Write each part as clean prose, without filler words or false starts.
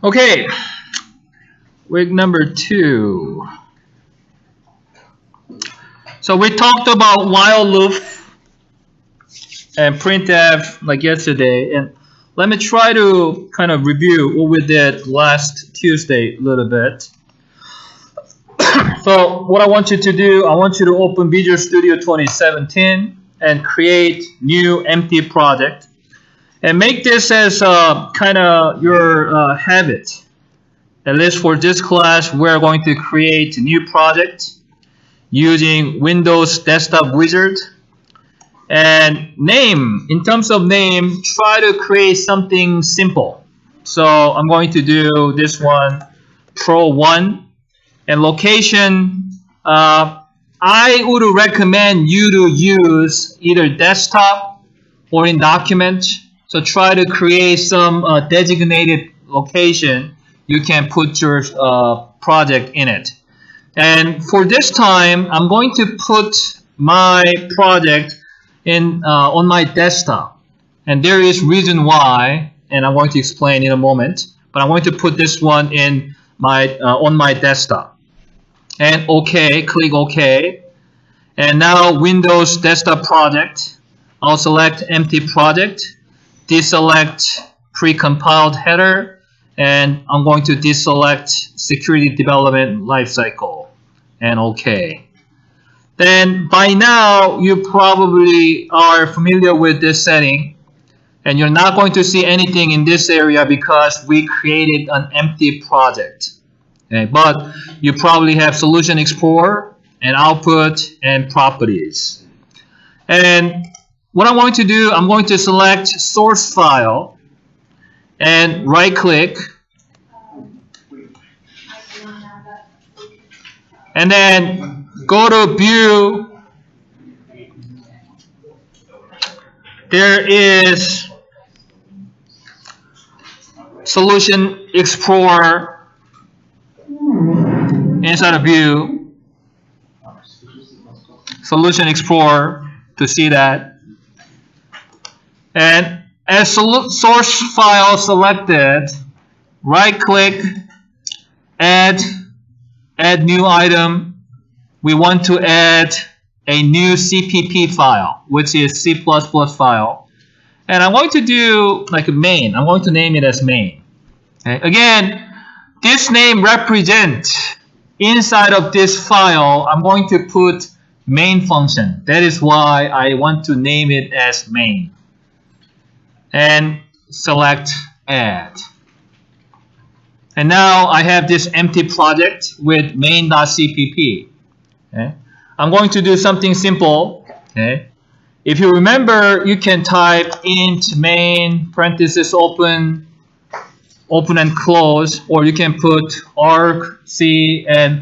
Okay, week number 2. So we talked about while loop and printf like yesterday, and let me try to kind of review what we did last Tuesday a little bit. So what I want you to do, I want you to open Visual Studio 2017 and create new empty project. And make this as kind of your habit. At least for this class, we're going to create a new project using Windows Desktop Wizard. And name, in terms of name, try to create something simple. So I'm going to do this one, Pro 1. And location, I would recommend you to use either desktop or in document. So try to create some designated location you can put your project in it. And for this time, I'm going to put my project in on my desktop. And there is reason why, and I'm going to explain in a moment. But I'm going to put this one in my on my desktop. And OK, click OK. And now Windows Desktop Project. I'll select Empty Project. Deselect precompiled header, and I'm going to deselect security development lifecycle, and OK. Then by now you probably are familiar with this setting, and you're not going to see anything in this area because we created an empty project. Okay, but you probably have Solution Explorer and Output and Properties. And what I'm going to do, I'm going to select source file and right click. And then go to view. There is Solution Explorer inside of view. Solution Explorer to see that. And as source file selected, right click, add new item. We want to add a new CPP file, which is C++ file. And I'm going to do like a main. I'm going to name it as main. Okay. Again, this name represents inside of this file, I'm going to put main function. That is why I want to name it as main. And select add. And now I have this empty project with main.cpp. Okay. I'm going to do something simple. Okay. If you remember, you can type int main parenthesis open and close, or you can put argc and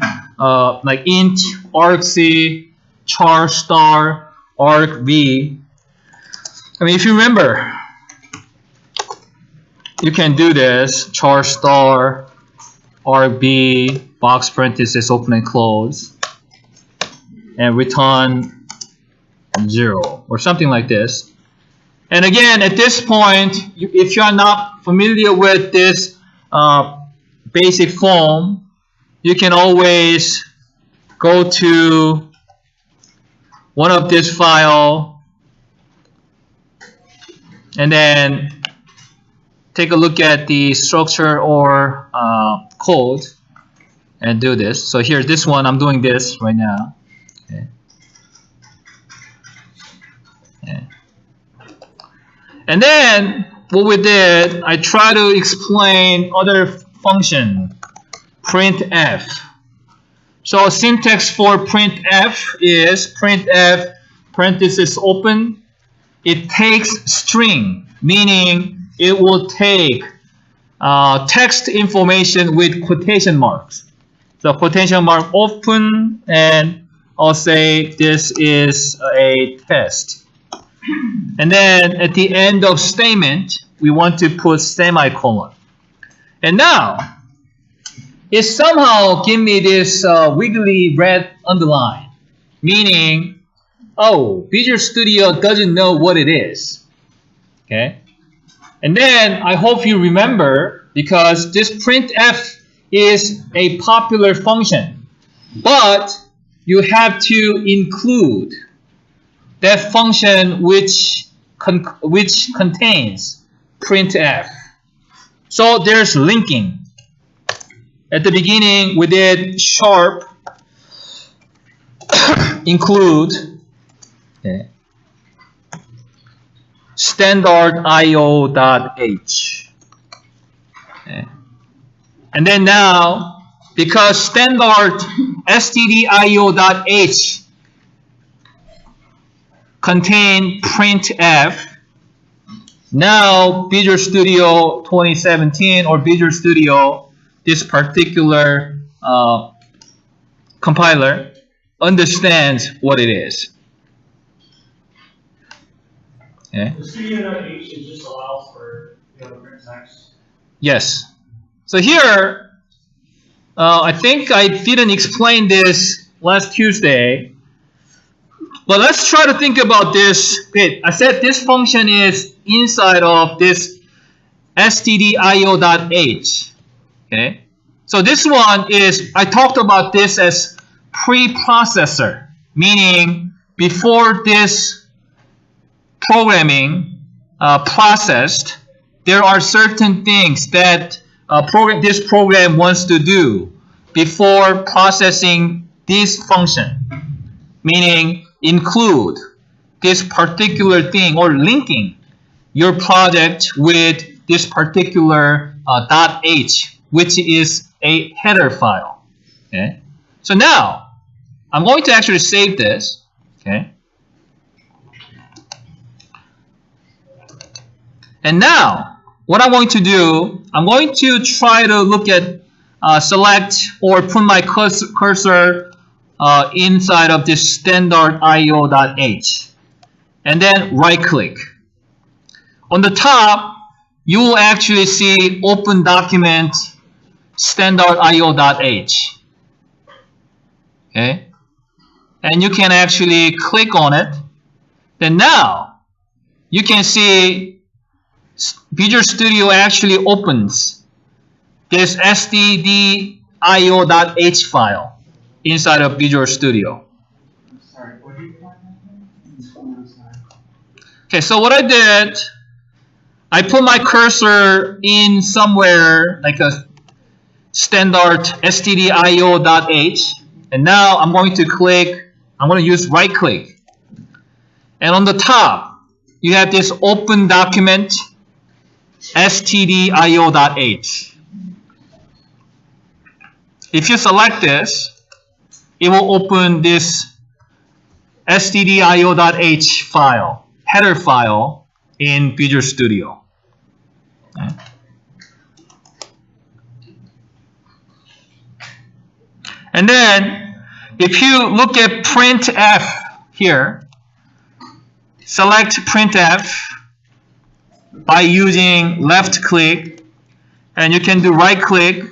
like int argc char star argv. I mean, if you remember, you can do this, char star, RB, box parenthesis, open and close, and return 0, or something like this. And again, at this point, if you are not familiar with this basic form, you can always go to one of this file, and then take a look at the structure or code and do this. So here, this one, I'm doing this right now. Okay. Okay. And then what we did, I try to explain other function, printf. So syntax for printf is printf parenthesis open. It takes string, meaning it will take text information with quotation marks. So quotation mark open, and I'll say this is a test. And then at the end of statement, we want to put semicolon. And now, it somehow give me this wiggly red underline, meaning, oh, Visual Studio doesn't know what it is. Okay. And then I hope you remember because this printf is a popular function, but you have to include that function which contains printf. So there's linking. At the beginning, we did sharp include standard io.h. And then now, because standard stdio.h contain printf, now Visual Studio 2017 or Visual Studio, this particular compiler, understands what it is. Okay. The Studio.h just allows for print text. Yes. So here, I think I didn't explain this last Tuesday, but let's try to think about this. Okay, I said this function is inside of this stdio.h. Okay, so this one is, I talked about this as preprocessor, meaning before this programming processed, there are certain things that this program wants to do before processing this function, meaning include this particular thing or linking your project with this particular .h, which is a header file. Okay, so now I'm going to actually save this. Okay, and now what I'm going to do, I'm going to try to look at select or put my cursor inside of this standard io.h, and then right click. On the top, you will actually see open document standard io.h. Okay, and you can actually click on it. Then now you can see Visual Studio actually opens this stdio.h file inside of Visual Studio. Sorry, what did you find? Okay, so what I did, I put my cursor in somewhere like a standard stdio.h, and now I'm going to click, I'm going to use right click. And on the top, you have this open document stdio.h. If you select this, it will open this stdio.h file, header file in Visual Studio. Okay. And then, if you look at printf here, select printf by using left click, and you can do right click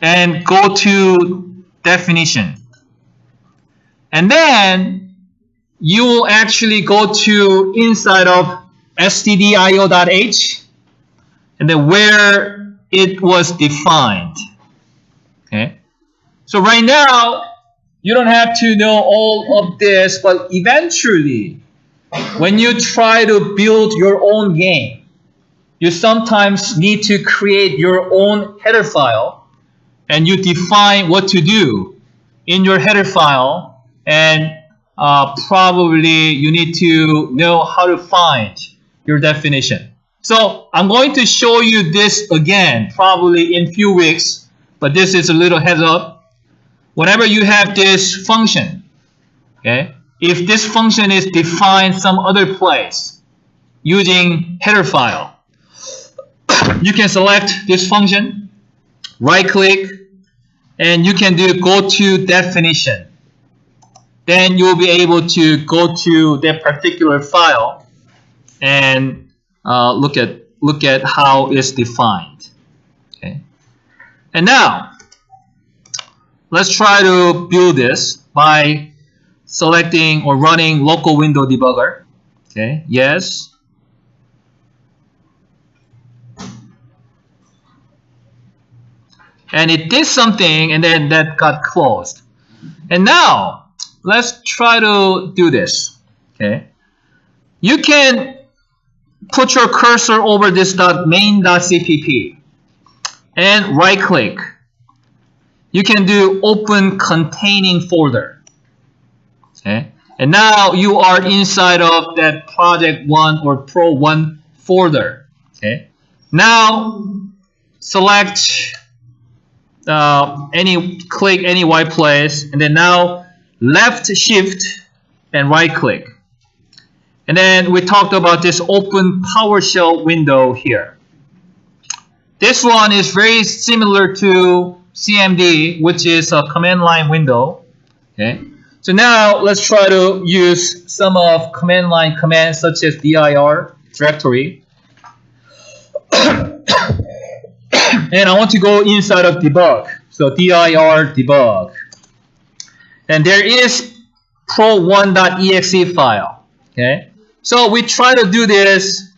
and go to definition. And then you will actually go to inside of stdio.h and then where it was defined. Okay. So right now, you don't have to know all of this, but eventually, when you try to build your own game, you sometimes need to create your own header file, and you define what to do in your header file, and probably you need to know how to find your definition. So I'm going to show you this again, probably in a few weeks, but this is a little heads up. Whenever you have this function, okay, if this function is defined some other place using header file, you can select this function, right click, and you can do go to definition. Then you will be able to go to that particular file and look at how it's defined. Okay, and now let's try to build this by selecting or running local window debugger. Okay, yes. and it did something, and then that got closed. And now let's try to do this. Okay, you can put your cursor over this .main.cpp and right click. You can do open containing folder. Okay, and now you are inside of that project 1 or pro 1 folder. Okay, now select click any white place, and then now left shift and right click. And then we talked about this open PowerShell window here. This one is very similar to CMD, which is a command line window. Okay, so now let's try to use some of command line commands such as dir directory. And I want to go inside of debug. So dir debug. And there is pro1.exe file. Okay, so we try to do this,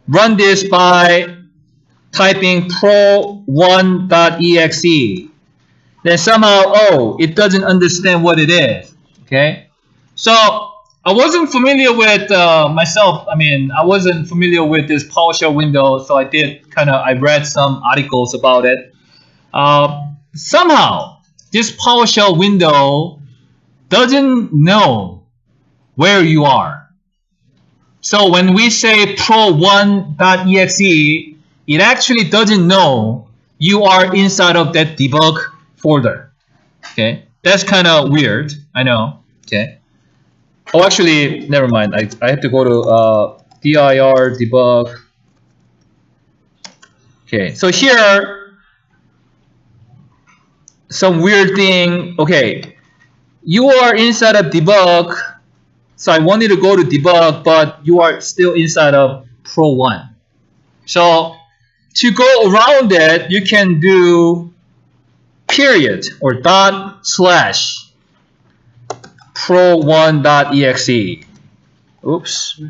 run this by typing pro1.exe. Then somehow, oh, it doesn't understand what it is. Okay, so I wasn't familiar with myself. I mean, I wasn't familiar with this PowerShell window, so I read some articles about it. Somehow, this PowerShell window doesn't know where you are. So when we say pro1.exe, it actually doesn't know you are inside of that debug folder. Okay, that's kind of weird, I know. Okay. Oh, actually, never mind. I have to go to dir debug. Okay, so here, some weird thing. Okay, you are inside of debug. So I wanted to go to debug, but you are still inside of pro1. So to go around it, you can do period or ./pro1.exe. Oops.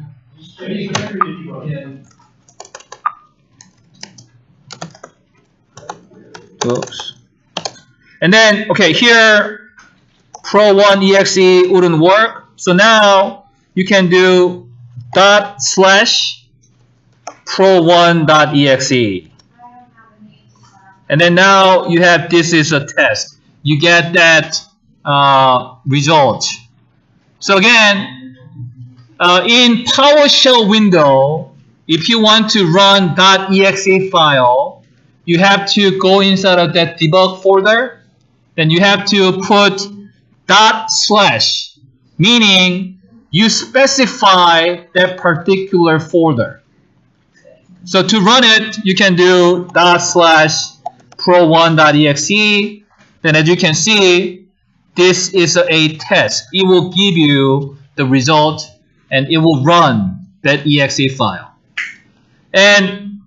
Oops. And then, okay, here pro1.exe wouldn't work. So now you can do ./pro1.exe. And then now you have this is a test. You get that result. So again, in PowerShell window, if you want to run .exe file, you have to go inside of that debug folder. Then you have to put ./ meaning you specify that particular folder. So to run it, you can do ./pro1.exe. Then as you can see, this is a test. It will give you the result and it will run that exe file. And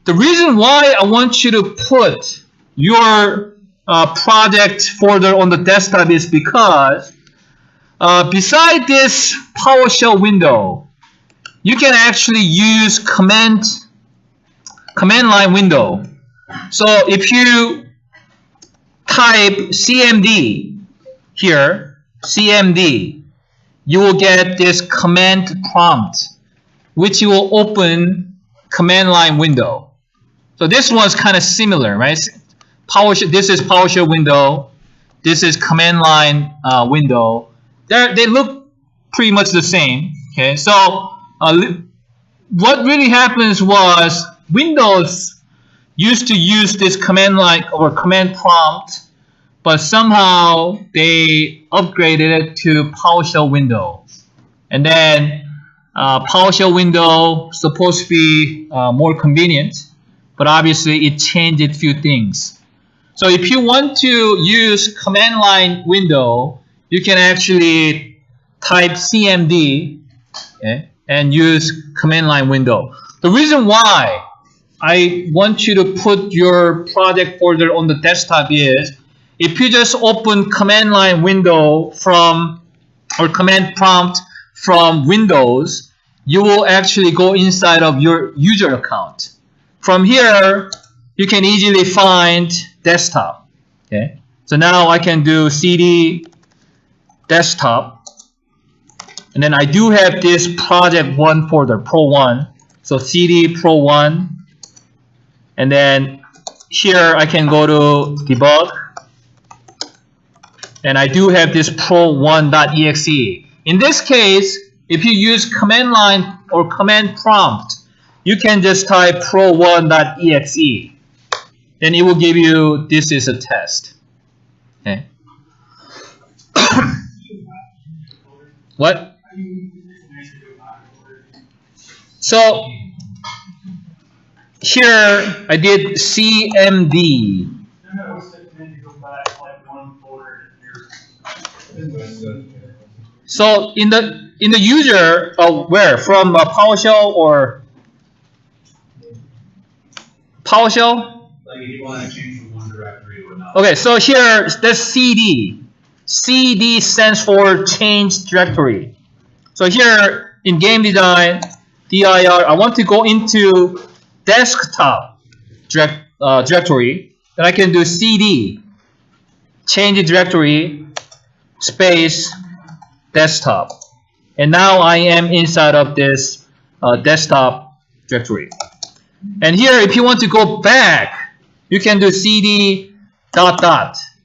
the reason why I want you to put your project folder on the desktop is because beside this PowerShell window, you can actually use command line window. So if you type CMD here, CMD, you will get this command prompt, which you will open command line window. So this one's kind of similar, right? This is PowerShell window. This is command line window. They look pretty much the same. Okay, so what really happens was Windows used to use this command line or command prompt, but somehow they upgraded it to PowerShell window. And then PowerShell window supposed to be more convenient, but obviously it changed a few things. So if you want to use command line window, you can actually type CMD, okay, and use command line window. The reason why I want you to put your project folder on the desktop is if you just open command line window from or command prompt from Windows, you will actually go inside of your user account. From here, you can easily find desktop. Okay, so now I can do cd desktop, and then I do have this project 1 folder, pro1. So cd pro1, and then here I can go to debug, and I do have this pro1.exe. In this case, if you use command line or command prompt, you can just type pro1.exe. Then it will give you, this is a test. Okay. What? So here I did cmd. So in the user, where from PowerShell or PowerShell? Like if you want to change from one directory to another. Okay, so here the CD. CD stands for change directory. So here in game design, dir, I want to go into desktop directory. Then I can do cd change directory space desktop, and now I am inside of this desktop directory. And here, if you want to go back, you can do cd ...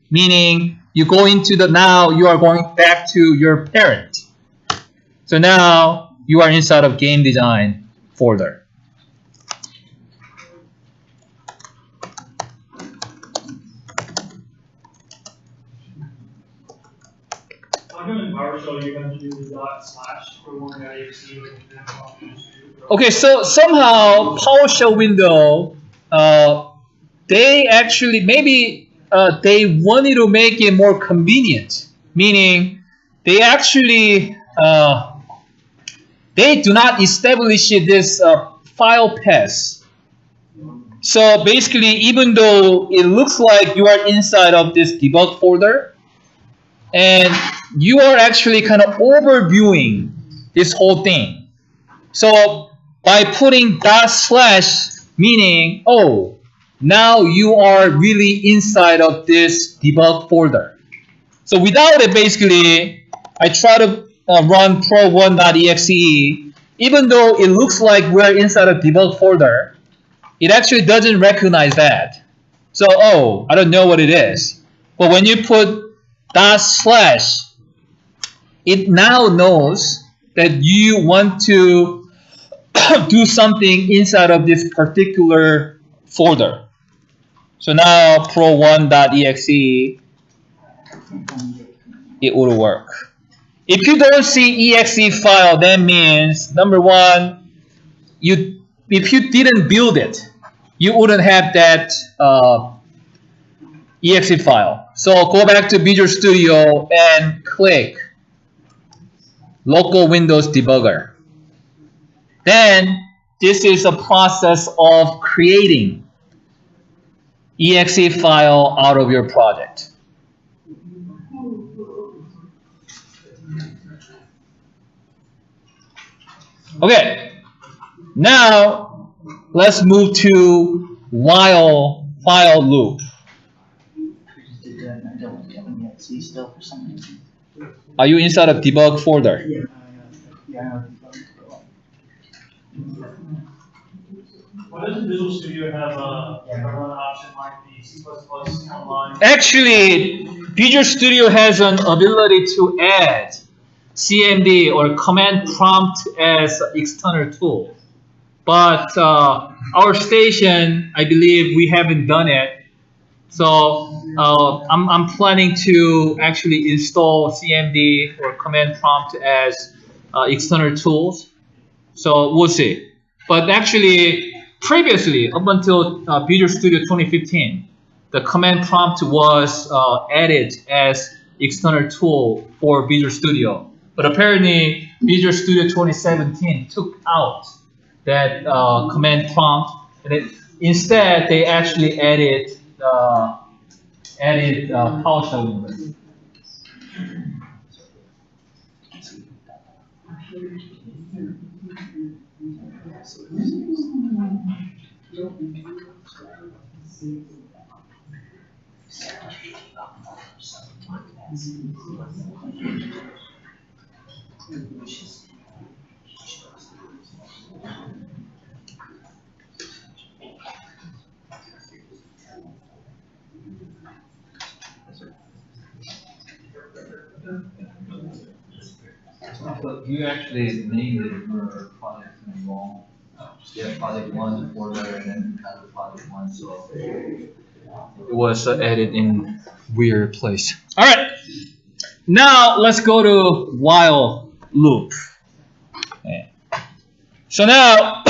meaning you go into the, now you are going back to your parent. So now you are inside of game design folder. I'm going to PowerShell, you have to do the / for one .exe. Okay, so somehow PowerShell window, they actually, maybe they wanted to make it more convenient, meaning they actually, they do not establish this file path. So basically, even though it looks like you are inside of this debug folder, and you are actually kind of overviewing this whole thing. So by putting /, meaning, oh, now you are really inside of this debug folder. So without it, basically, I try to run pro1.exe. Even though it looks like we're inside a debug folder, it actually doesn't recognize that. So, oh, I don't know what it is. But when you put /, it now knows that you want to do something inside of this particular folder. So now pro1.exe, it will work. If you don't see exe file, that means, number one, if you didn't build it, you wouldn't have that exe file. So go back to Visual Studio and click local Windows debugger. Then this is a process of creating exe file out of your project. Okay, now let's move to while loop. Are you inside of debug folder? Why doesn't Visual Studio have a run option like the C++ online? Actually, Visual Studio has an ability to add CMD or command prompt as external tool. But our station, I believe we haven't done it. So I'm planning to actually install CMD or command prompt as external tools. So we'll see. But actually, previously, up until Visual Studio 2015, the command prompt was added as external tool for Visual Studio. But apparently, Visual Studio 2017 took out that command prompt, and instead they actually added PowerShell window. But you actually named it your project name wrong. You have project one, four letter, and then you have project one, so it was added in weird place. All right. Now let's go to while loop. Okay. So now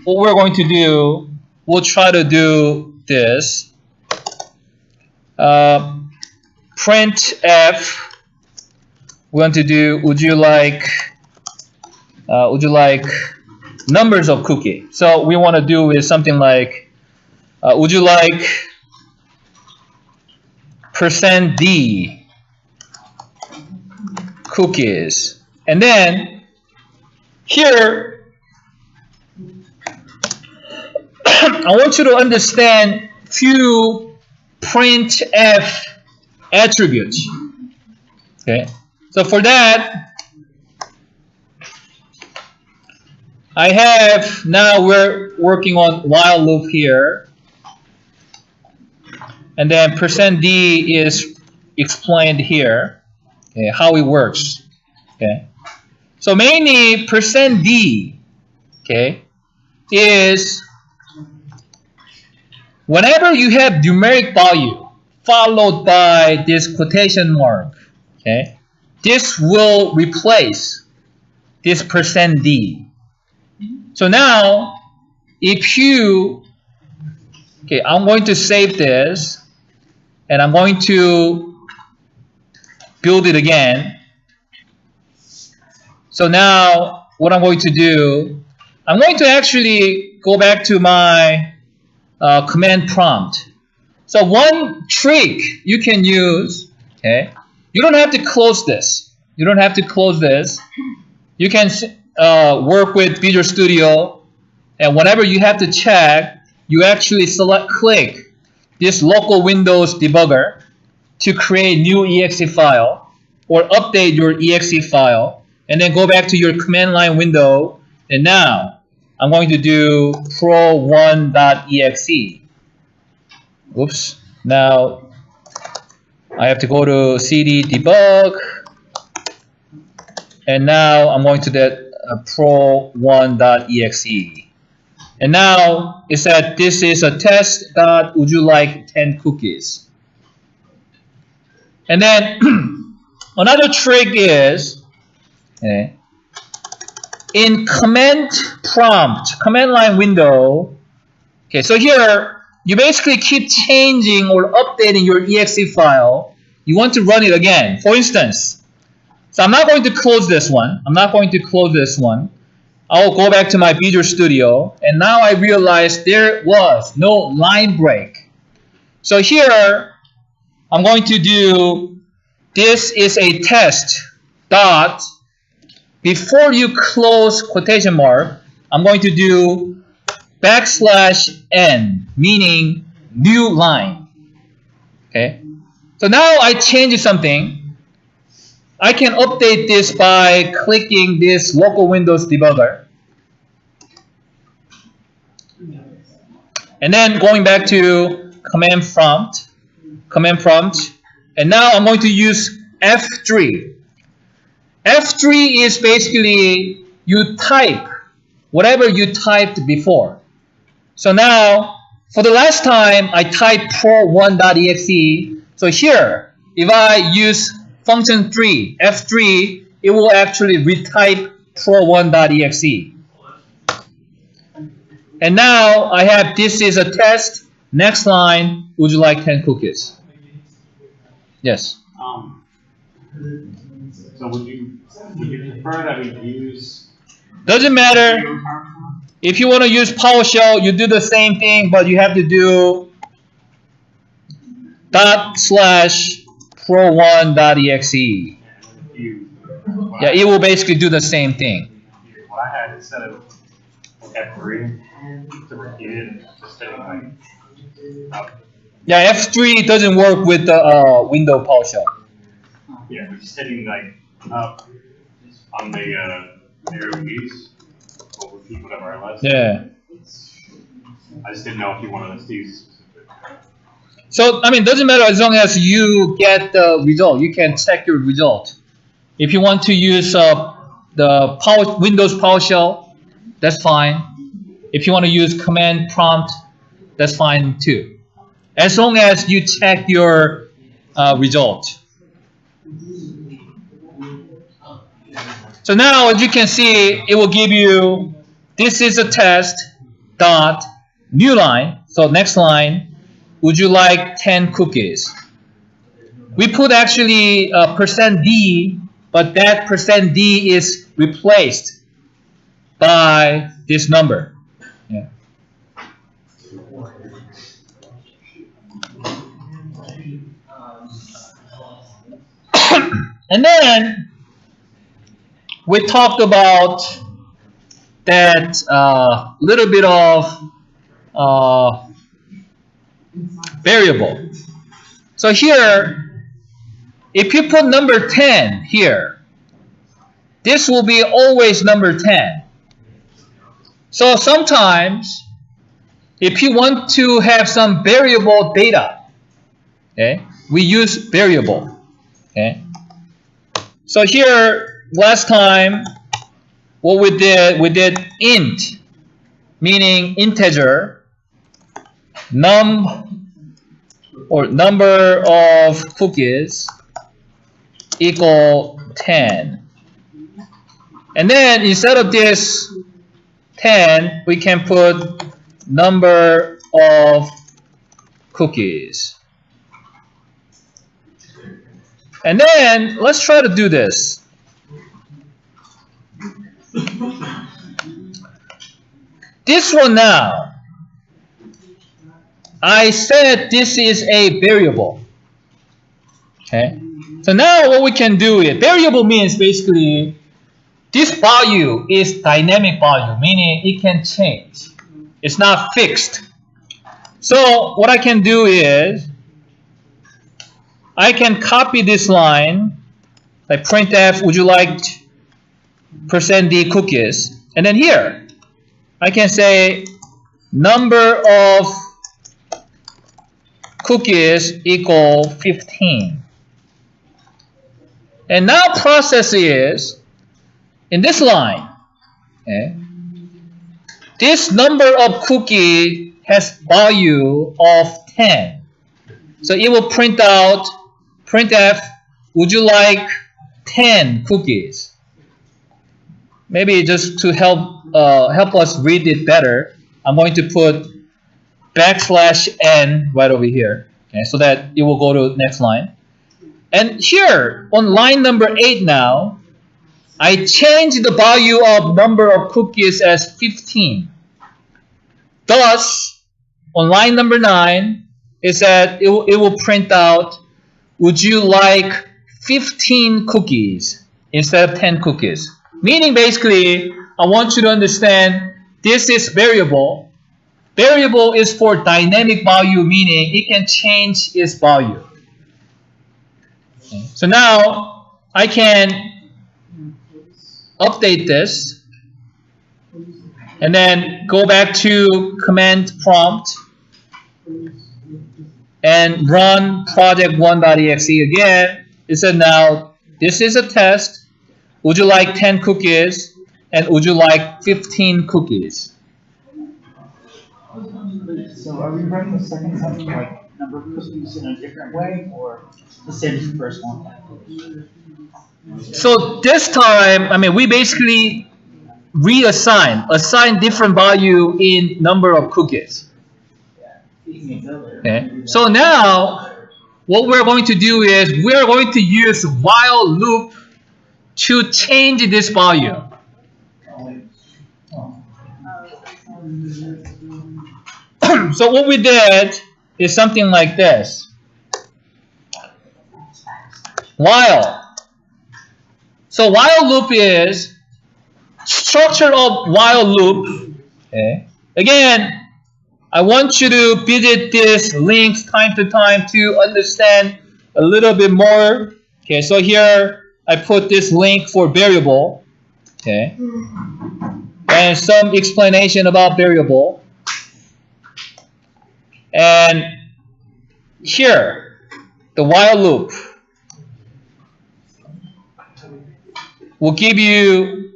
what we're going to do, we'll try to do this. Print f. We're going to do would you like numbers of cookie. So we want to do is something like would you like %d cookies, and then here I want you to understand few printf attributes. Okay, so for that I have, now we're working on while loop here, and then %d is explained here. Okay, how it works. Okay, so mainly %d, okay, is whenever you have numeric value followed by this quotation mark, okay, this will replace this %d. So now if you, okay, I'm going to save this and I'm going to build it again. So now what I'm going to do, I'm going to actually go back to my command prompt. So one trick you can use, okay, you don't have to close this. You don't have to close this. You can work with Visual Studio, and whenever you have to check, you actually click this local Windows debugger to create new exe file or update your exe file, and then go back to your command line window. And now I'm going to do pro1.exe. Oops. Now I have to go to cd debug, and now I'm going to that pro1.exe. And now it said this is a test. Would you like 10 cookies? And then another trick is, okay, in command prompt, command line window. Okay, so here you basically keep changing or updating your exe file. You want to run it again. For instance, so I'm not going to close this one. I'm not going to close this one. I'll go back to my Visual Studio, and now I realize there was no line break. So here I'm going to do, this is a test dot, before you close quotation mark, I'm going to do \n, meaning new line. Okay, so now I changed something. I can update this by clicking this local Windows debugger. And then going back to command prompt. And now I'm going to use F3. F3 is basically you type whatever you typed before. So now, for the last time, I typed pro1.exe. So here, if I use function 3, F3, it will actually retype pro1.exe. And now I have, this is a test. Next line, would you like 10 cookies? Yes. So would you prefer that we use? Doesn't matter. If you want to use PowerShell, you do the same thing, but you have to do /pro1.exe. Yeah, it will basically do the same thing. What I had instead of F3 to repeat it, just hitting like Yeah, F3 doesn't work with the window PowerShell. Yeah, we're just hitting like up on the arrow keys, or repeat whatever I left. Yeah. I just didn't know if you wanted us to use specific. So, I mean, it doesn't matter as long as you get the result. You can check your result. If you want to use the Windows PowerShell, that's fine. If you want to use command prompt, that's fine too. As long as you check your result. So now, as you can see, it will give you, this is a test dot new line. So next line, would you like 10 cookies? We put actually %D, but that %D is replaced by this number. Yeah. And then we talked about that little bit of variable. So here, if you put number 10 here, this will be always number 10. So sometimes, if you want to have some variable data, okay, we use variable. Okay. So here, last time, what we did int, meaning integer, number of cookies equal 10. And then instead of this 10, we can put number of cookies. And then let's try to do this. This one now, I said this is a variable. Okay. So now what we can do is, variable means basically this value is dynamic value, meaning it can change. It's not fixed. So what I can do is, I can copy this line, like printf, would you like %D cookies? And then here, I can say number of cookies equal 15. And now process is, in this line, okay, this number of cookie has value of 10. So it will print out, printf, would you like 10 cookies? Maybe just to help us read it better, I'm going to put \n right over here, okay, so that it will go to the next line. And here, on line number 8 now, I change the value of number of cookies as 15. Thus, on line number 9, it said it will print out, would you like 15 cookies instead of 10 cookies? Meaning basically, I want you to understand this is variable. Variable is for dynamic value, meaning it can change its value. Okay. So now I can update this and then go back to command prompt and run project1.exe again. It said now this is a test. Would you like 10 cookies and would you like 15 cookies? So are we running the second time, like number of cookies in a different way, or the same as the first one? So this time, I mean, we basically assign different value in number of cookies. Okay. So now, what we're going to do is we're going to use while loop to change this value. So what we did is something like this. While. So while loop is structure of while loop. Okay. Again, I want you to visit these links time to time to understand a little bit more. Okay, so here I put this link for variable. Okay, and some explanation about variable. And here, the while loop will give you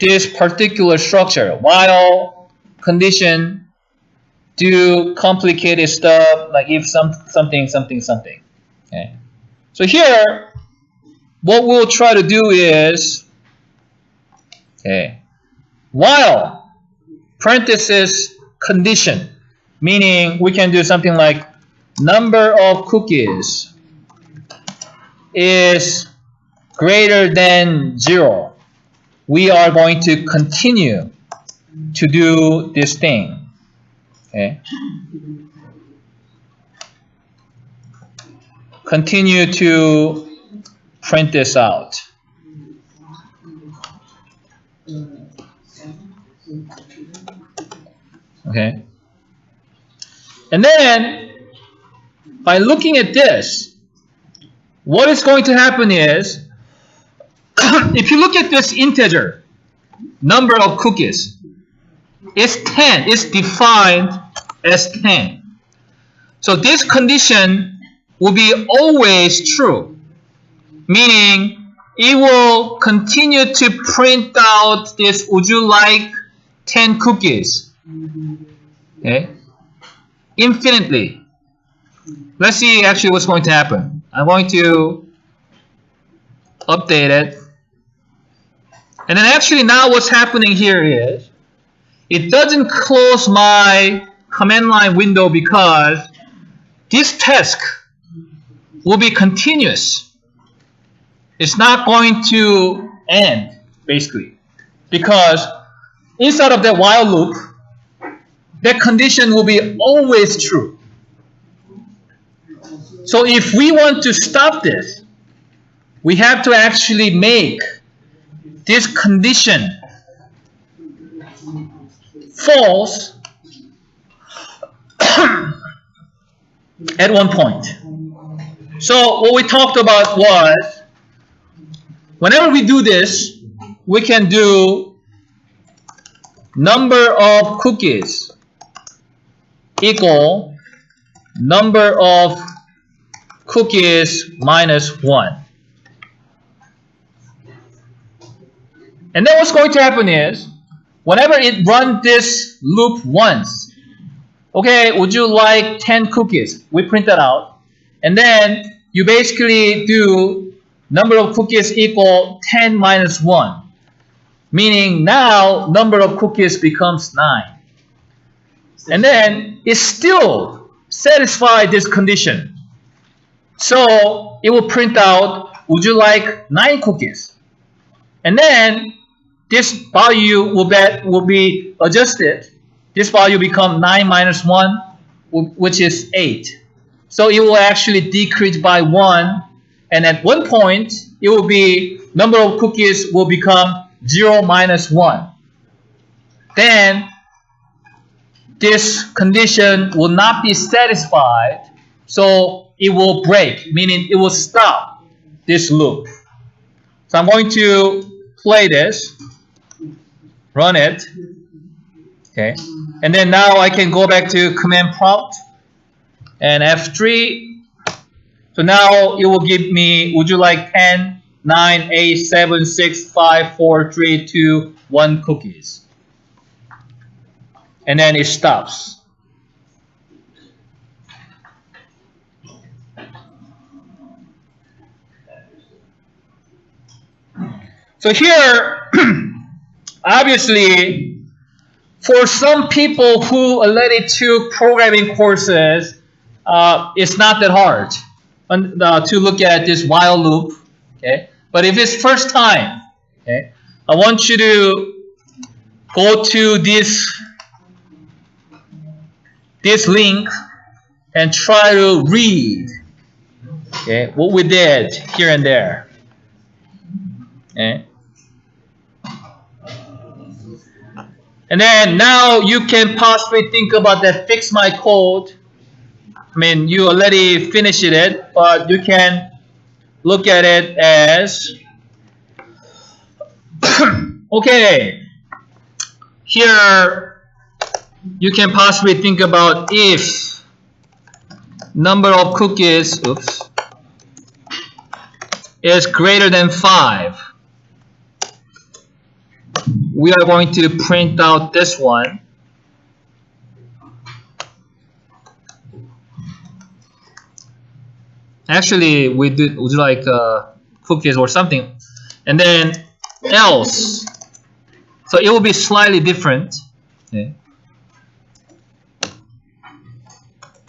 this particular structure. While condition, do complicated stuff like if something. Okay. So here, what we'll try to do is, okay, while parenthesis condition, meaning we can do something like number of cookies is greater than 0. We are going to continue to do this thing. Okay. Continue to print this out. Okay. And then, by looking at this, what is going to happen is, if you look at this integer, number of cookies, it's 10. It's defined as 10. So this condition will be always true, meaning it will continue to print out this, would you like 10 cookies? Okay. Infinitely. Let's see actually what's going to happen. I'm going to update it. And then actually now what's happening here is, it doesn't close my command line window because this task will be continuous. It's not going to end, basically. Because inside of that while loop, that condition will be always true. So if we want to stop this, we have to actually make this condition false at one point. So what we talked about was, whenever we do this, we can do number of cookies equal number of cookies minus 1. And then what's going to happen is, whenever it runs this loop once, okay, would you like 10 cookies? We print that out. And then you basically do number of cookies equal 10 minus 1. Meaning now number of cookies becomes 9. And then it still satisfies this condition. So it will print out, would you like 9 cookies? And then this value will be adjusted. This value become 9 minus 1, which is 8. So it will actually decrease by 1. And at one point, it will be, number of cookies will become 0 minus 1. Then this condition will not be satisfied. So it will break, meaning it will stop this loop. So I'm going to play this. Run it. Okay. And then now I can go back to command prompt and F3. So now it will give me, would you like 10, 9, 8, 7, 6, 5, 4, 3, 2, 1 cookies. And then it stops. So here, obviously, for some people who already took programming courses, it's not that hard to look at this while loop. Okay, but if it's first time, okay, I want you to go to this link and try to read, okay, what we did here and there. Okay. And then now you can possibly think about that fix my code. I mean, you already finished it, but you can look at it as, okay, here you can possibly think about if number of cookies, is greater than 5. We are going to print out this one. Actually, would you like cookies or something? And then else. So it will be slightly different. Okay.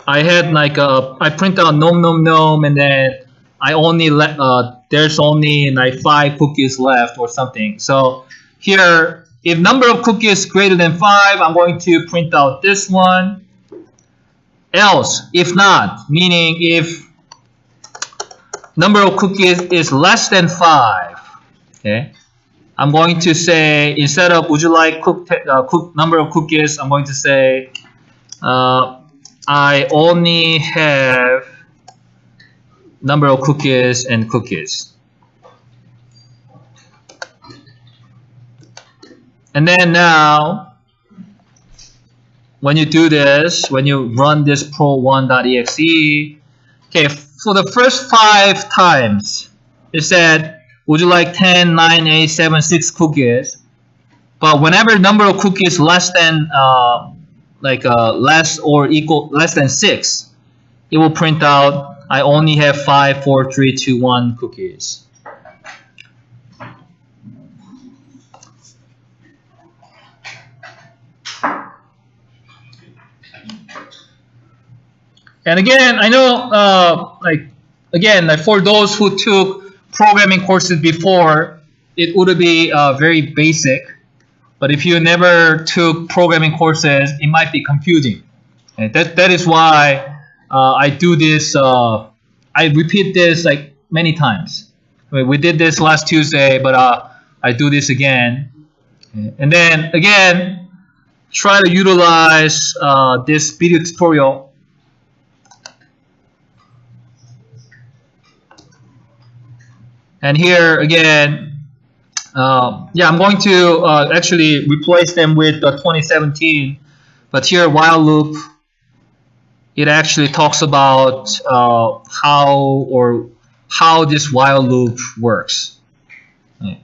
I had like I print out nom, and then I only let there's only like 5 cookies left or something. So here, if number of cookies greater than 5, I'm going to print out this one. Else, if not, meaning if number of cookies is less than 5, okay, I'm going to say, instead of would you like cook number of cookies, I'm going to say I only have number of cookies and cookies. And then now, when you do this, when you run this pro1.exe, okay, for the first 5 times, it said, would you like 10, 9, 8, 7, 6 cookies? But whenever number of cookies less than less than 6, it will print out I only have 5, 4, 3, 2, 1 cookies. And again, I know, like for those who took programming courses before, it would be very basic. But if you never took programming courses, it might be confusing. And that is why I do this. I repeat this like many times. I mean, we did this last Tuesday, but I do this again. And then again, try to utilize this video tutorial. And here again, yeah, I'm going to actually replace them with 2017. But here, while loop, it actually talks about how this while loop works. Right.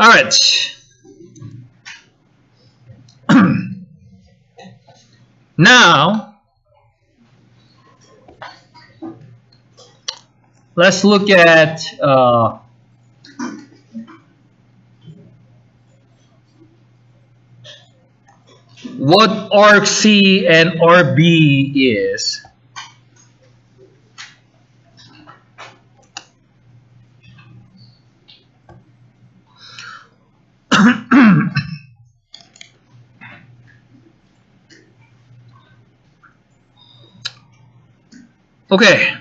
All right. Now, let's look at what argc and rb is. Okay.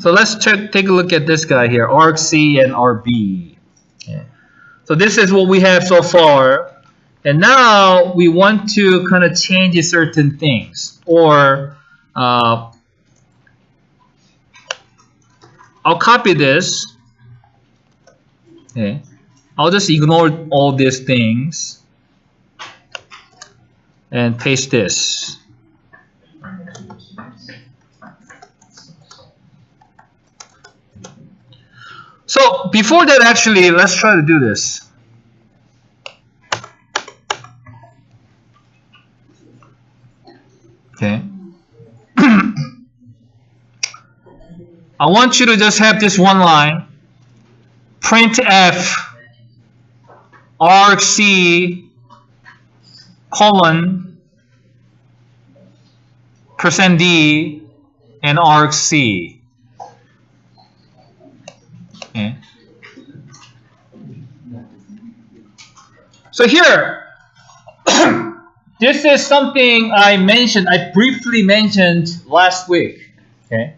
So let's take a look at this guy here, argc and rb. Okay. So this is what we have so far. And now we want to kind of change certain things. Or I'll copy this. Okay. I'll just ignore all these things and paste this. So before that, actually, let's try to do this. Okay. I want you to just have this one line. Printf argc colon %d and argc. Okay. So here, this is something I briefly mentioned last week. Okay.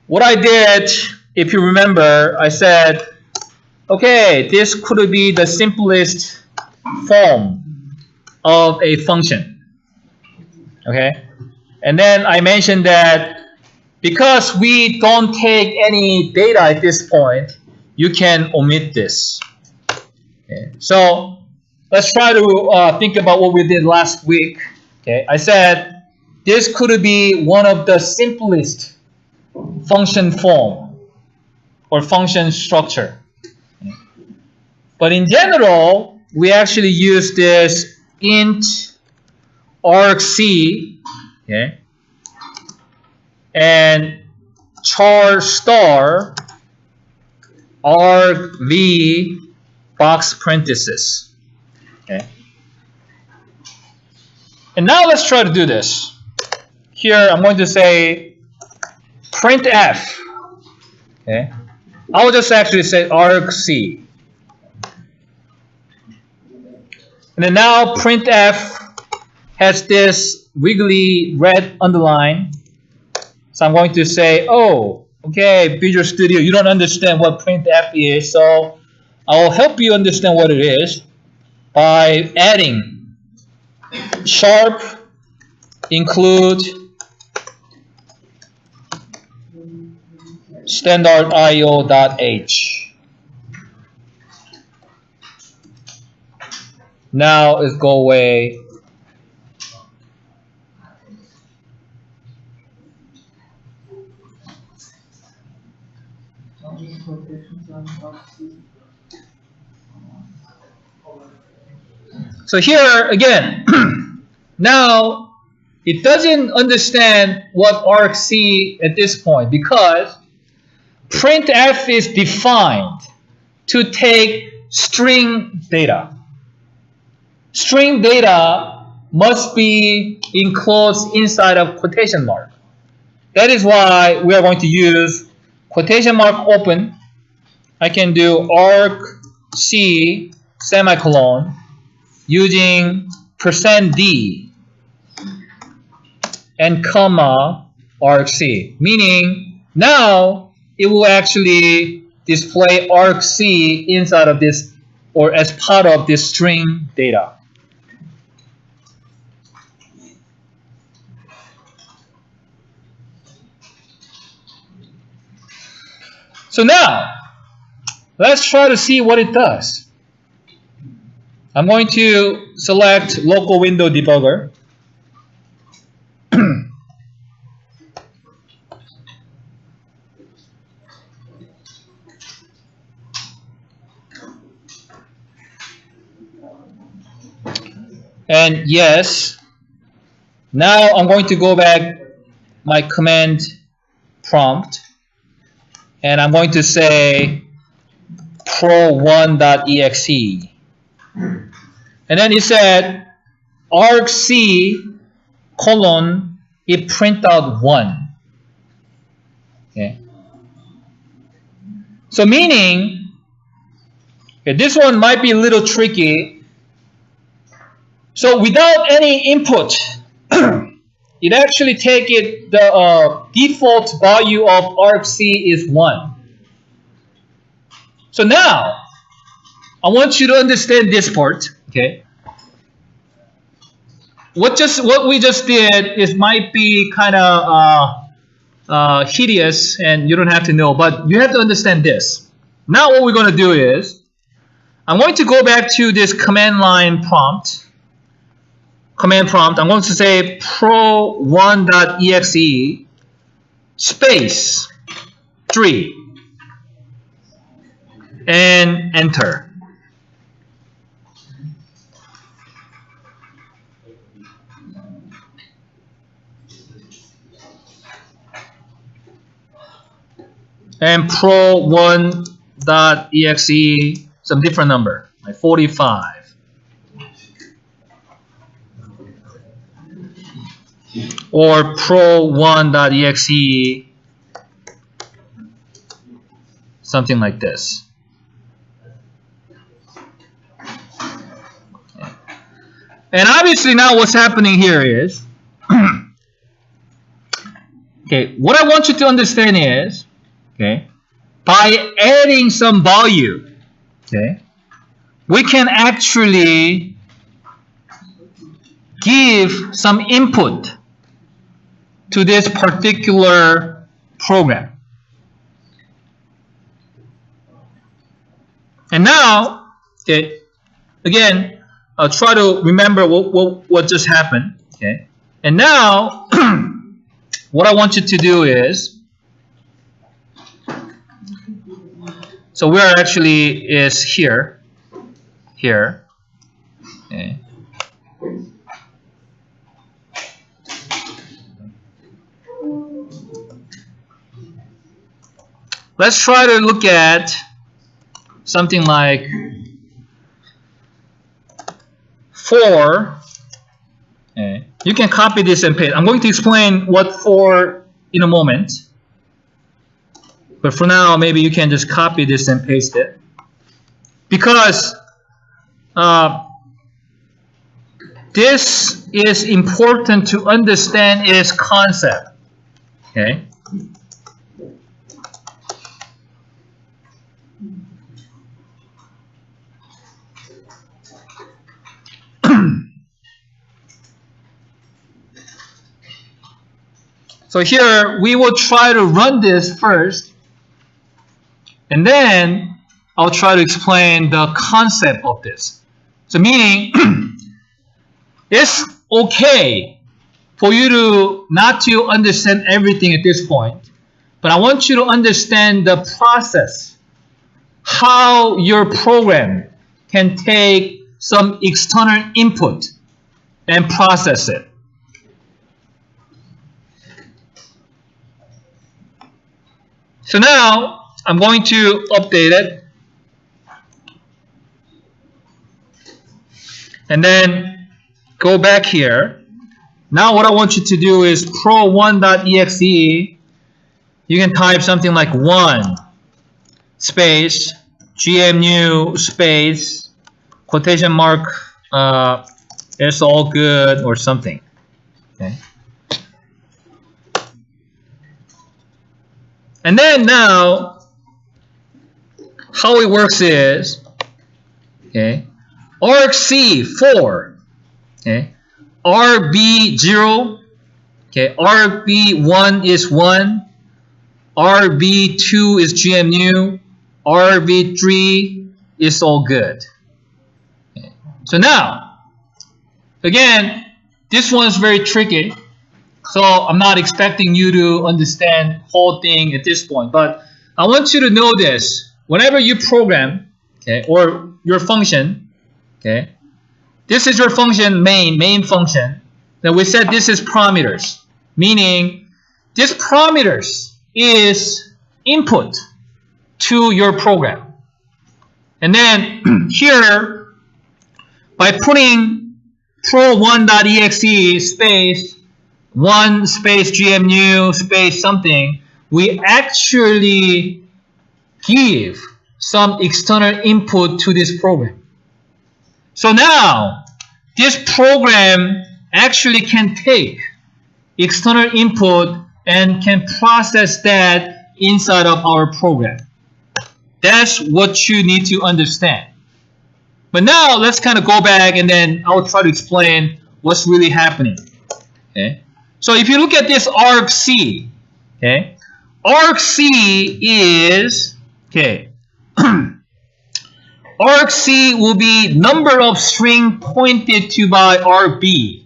what I did, if you remember, I said, okay, this could be the simplest form of a function. Okay? And then I mentioned that because we don't take any data at this point, you can omit this. Okay? So let's try to think about what we did last week. Okay? I said this could be one of the simplest function form or function structure. But in general, we actually use this int argc, okay, and char star argv box parenthesis. Okay. And now let's try to do this. Here I'm going to say printf. Okay. I will just actually say argc. And then now printf has this wiggly red underline. So I'm going to say, oh, okay, Visual Studio, you don't understand what printf is, so I'll help you understand what it is by adding sharp include standard.io.h. Now it's go away. So here again, now it doesn't understand what argc at this point because printf is defined to take string data. String data must be enclosed inside of quotation mark. That is why we are going to use quotation mark open. I can do argc semicolon using %d and comma argc, meaning now it will actually display argc inside of this or as part of this string data. So now, let's try to see what it does. I'm going to select local window debugger. And yes, now I'm going to go back my command prompt. And I'm going to say pro1.exe. And then it said argc colon it print out 1. Okay. So meaning, okay, this one might be a little tricky. So without any input, it actually take it the default value of argc is 1. So now I want you to understand this part. Okay. What we just did is might be kind of hideous, and you don't have to know, but you have to understand this. Now what we're going to do is I'm going to go back to this command line prompt. Command prompt, I'm going to say pro1.exe space 3 and enter. And pro1.exe some different number, like 45. Or pro1.exe something like this. And obviously now what's happening here is okay, what I want you to understand is, okay, by adding some value, okay, we can actually give some input to this particular program. And now, okay, again, I'll try to remember what just happened. Okay, and now what I want you to do is, so where actually is here. Okay. Let's try to look at something like 4. Okay. You can copy this and paste. I'm going to explain what 4 in a moment. But for now, maybe you can just copy this and paste it. Because this is important to understand its concept. Okay. So here we will try to run this first, and then I'll try to explain the concept of this. So meaning, it's okay for you to not to understand everything at this point, but I want you to understand the process, how your program can take some external input and process it. So now I'm going to update it, and then go back here. Now what I want you to do is pro1.exe. You can type something like 1 space GMU space quotation mark it's all good or something. Okay. And then now, how it works is, okay, argc4, okay, rb0, okay, rb1 is 1, rb2 is GMU, rb3 is all good. Okay. So now, again, this one's very tricky. So I'm not expecting you to understand the whole thing at this point, but I want you to know this. Whenever you program, okay, or your function, okay, this is your function main function. Then we said this is parameters, meaning this parameters is input to your program. And then here, by putting pro1.exe space 1 space GMU space something, we actually give some external input to this program. So now, this program actually can take external input and can process that inside of our program. That's what you need to understand. But now, let's kind of go back and then I'll try to explain what's really happening. Okay. So if you look at this argc, okay, argc is, okay, argc will be number of string pointed to by rb,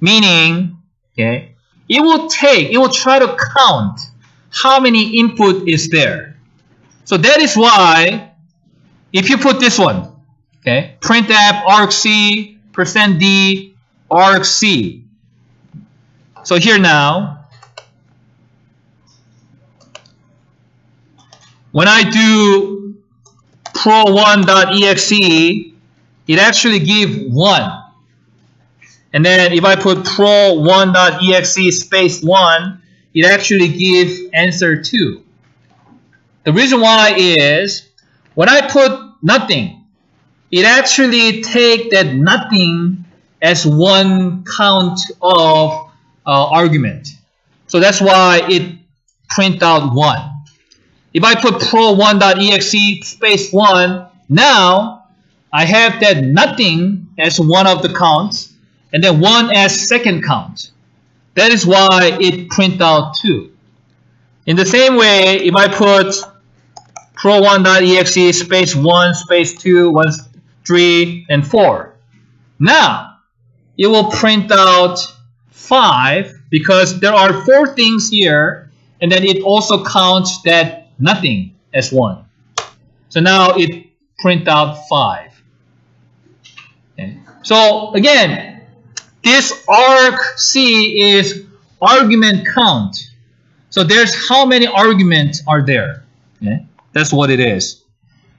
meaning, okay, it will try to count how many input is there. So that is why, if you put this one, okay, printf argc %d argc. So here now, when I do pro1.exe, it actually gives 1. And then if I put pro1.exe space 1, it actually gives answer 2. The reason why is, when I put nothing, it actually takes that nothing as one count of argument. So that's why it print out 1. If I put pro1.exe space 1, now I have that nothing as one of the counts, and then 1 as second count. That is why it print out 2. In the same way, if I put pro1.exe space 1, space 2, 1, 3, and 4, now it will print out 5 because there are 4 things here, and then it also counts that nothing as 1. So now it print out 5. Okay. So again, this argc is argument count. So there's how many arguments are there. Okay. That's what it is.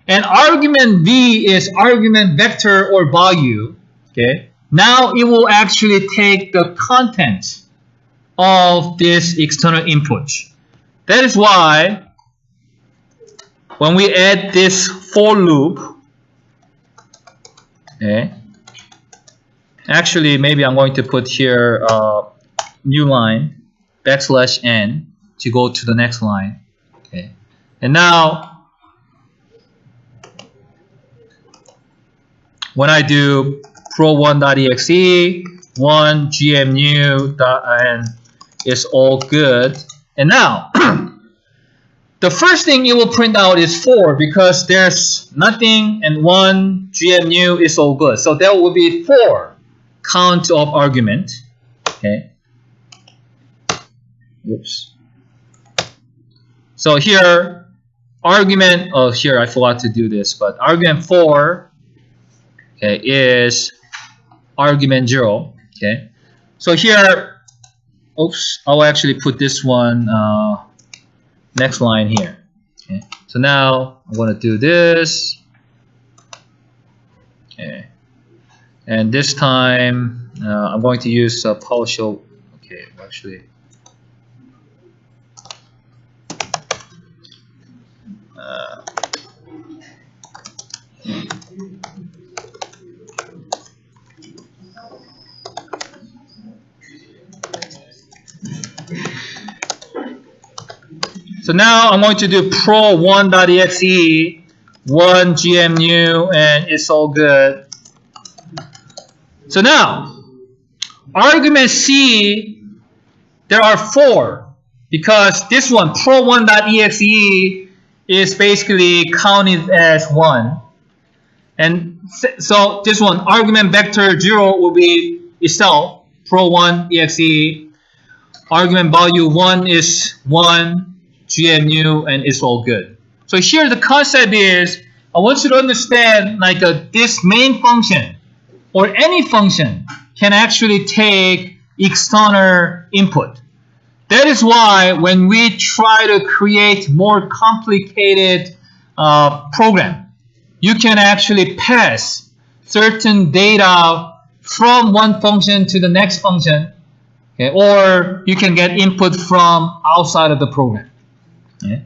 And argument v is argument vector or value. Okay. Now it will actually take the contents of this external input. That is why when we add this for loop, okay, actually maybe I'm going to put here new line \n to go to the next line. Okay, and now when I do pro1.exe 1 gmu and it's all good. And now the first thing it will print out is 4 because there's nothing and 1 gmu is all good. So there will be 4 count of argument. Okay. Oops. So here argument, oh here I forgot to do this, but argument 4, okay, is argument 0. Okay. So here, oops, I'll actually put this one next line here. Okay. So now I'm going to do this. Okay. And this time I'm going to use PowerShell. Okay, actually. So now I'm going to do pro1.exe 1 gmu and it's all good. So now argument C, there are 4 because this one pro1.exe is basically counted as 1, and so this one argument vector 0 will be itself pro1.exe, argument value 1 is 1 gmu and it's all good. So here the concept is I want you to understand like this main function or any function can actually take external input. That is why when we try to create more complicated program, you can actually pass certain data from one function to the next function, okay, or you can get input from outside of the program. Okay.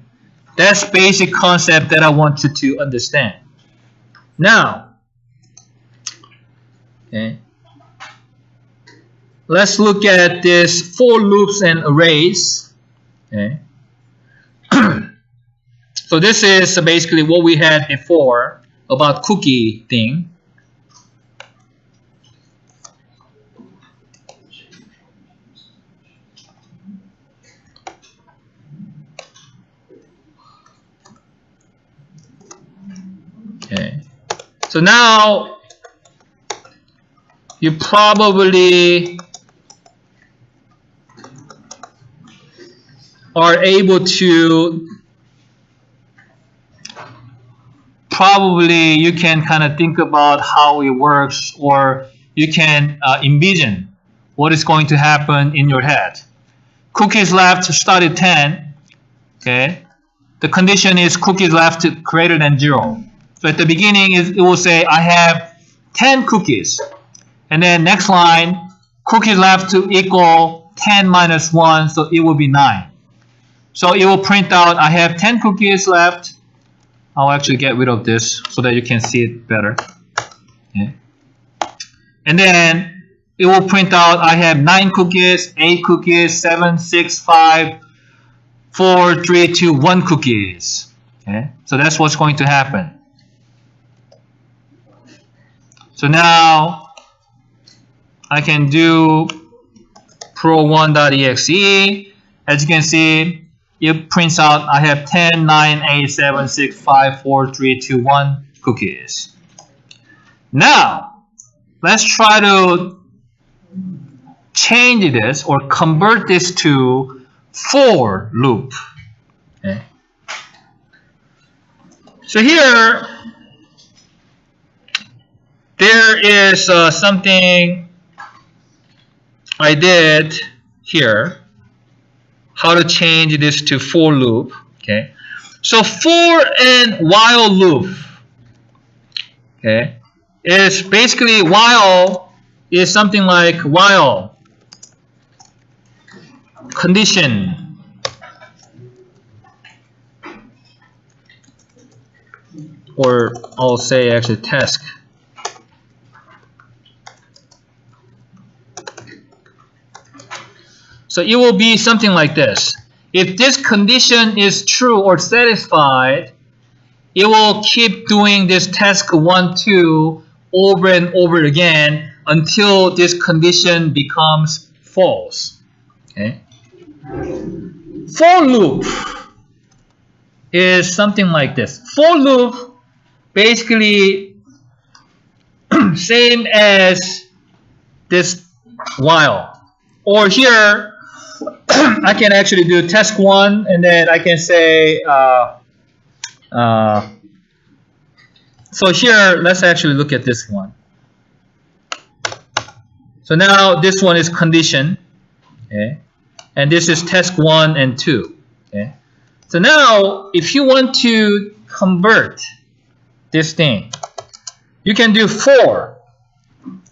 That's basic concept that I want you to understand. Now, okay, let's look at this for loops and arrays. Okay. So this is basically what we had before about cookie thing. Okay. So now you probably are able to you can kind of think about how it works, or you can envision what is going to happen in your head. Cookies left started 10. Okay. The condition is cookies left greater than 0. So at the beginning it will say I have 10 cookies. And then next line, cookies left to equal 10 minus 1, so it will be 9. So it will print out I have 10 cookies left. I'll actually get rid of this so that you can see it better. Okay. And then it will print out I have 9 cookies, 8 cookies, 7, 6, 5, 4, 3, 2, 1 cookies. Okay, so that's what's going to happen. So now I can do pro1.exe. As you can see, it prints out I have 10, 9, 8, 7, 6, 5, 4, 3, 2, 1 cookies. Now, let's try to change this or convert this to for loop. Okay. So here, there is something I did here. How to change this to for loop. Okay. So for and while loop. Okay. Is basically while is something like while condition or I'll say actually task. So it will be something like this. If this condition is true or satisfied, it will keep doing this task 1, 2 over and over again until this condition becomes false. Okay. For loop is something like this. For loop basically same as this while. Or here I can actually do task 1 and then I can say so here, let's actually look at this one. So now this one is condition, okay, and this is task 1 and 2. Okay. So now, if you want to convert this thing, you can do for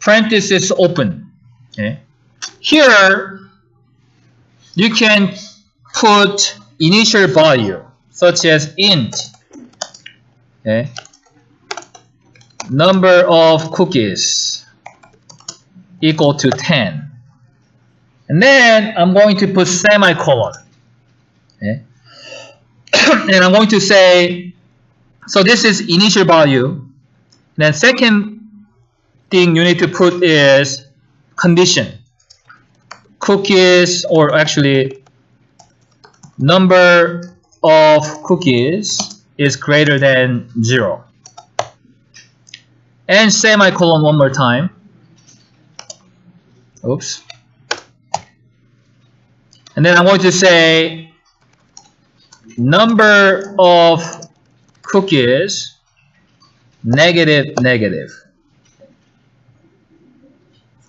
parenthesis open. Okay. Here, you can put initial value such as int. Okay. Number of cookies equal to 10. And then I'm going to put semicolon. Okay. And I'm going to say, so this is initial value. Then second thing you need to put is condition. Cookies, or actually number of cookies is greater than 0. And semicolon one more time. Oops. And then I'm going to say number of cookies negative negative.